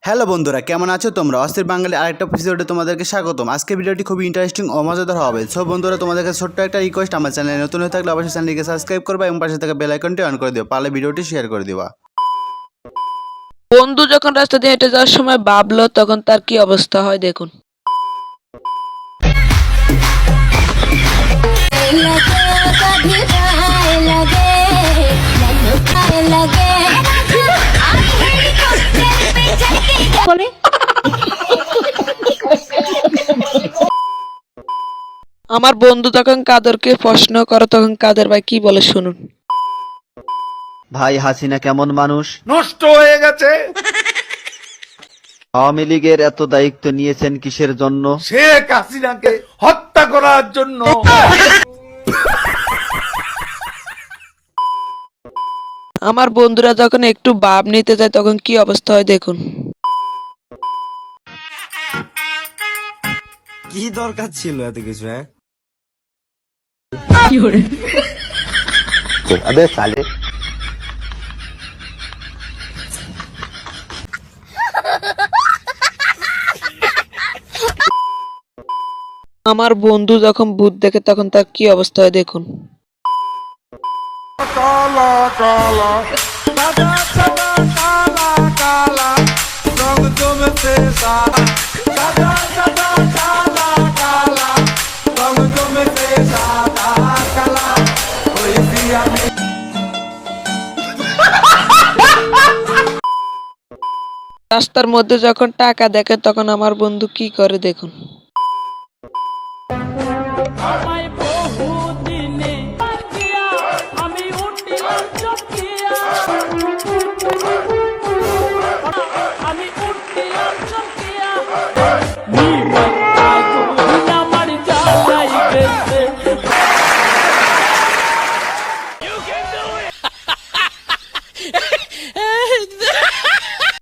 Hello বন্ধুরা, কেমন আছো তোমরা? অস্থির বাঙালি আরেকটা এপিসোডে তোমাদেরকে স্বাগতম। আজকে ভিডিওটি খুবই ইন্টারেস্টিং ও মজাদার হবে। সো বন্ধুরা, তোমাদেরকে ছোট্ট একটা রিকোয়েস্ট, আমার চ্যানেলে নতুন হয়ে থাকলে অবশ্যই চ্যানেলটিকে সাবস্ক্রাইব করবা এবং পাশে থাকা বেল আইকনটি অন করে দিও, পারলে ভিডিওটি শেয়ার করে দিবা। বন্ধু যখন রাস্তা দিয়ে হেঁটে যাওয়ার সময় ভাবলো, তখন তার কি অবস্থা হয় দেখুন। আমার বন্ধু তখন কাদেরকে প্রশ্ন করে, তখন কাদের ভাই কি বলে শুনুন। ভাই হাসিনা কেমন মানুষ? নষ্ট হয়ে গেছে। আওয়ামী লীগের এত দায়িত্ব নিয়েছেন কিসের জন্য? শেখ হাসিনাকে হত্যা করার জন্য। আমার বন্ধুরা যখন একটু ভাব নিতে যায়, তখন কি অবস্থা হয় দেখুন। কি দরকার ছিল এত কিছু? আমার বন্ধু যখন ভূত দেখে, তখন তার কি অবস্থা হয় দেখুন। কালা কালা সাদা সাদা কালা কালা রং জমেছে সাদা সাদা সাদা কালা কালা রং জমেছে সাদা কালা হয়েছি আমি। রাস্তার মধ্যে যখন টাকা দেখে, তখন আমার বন্ধু কি করে দেখুন।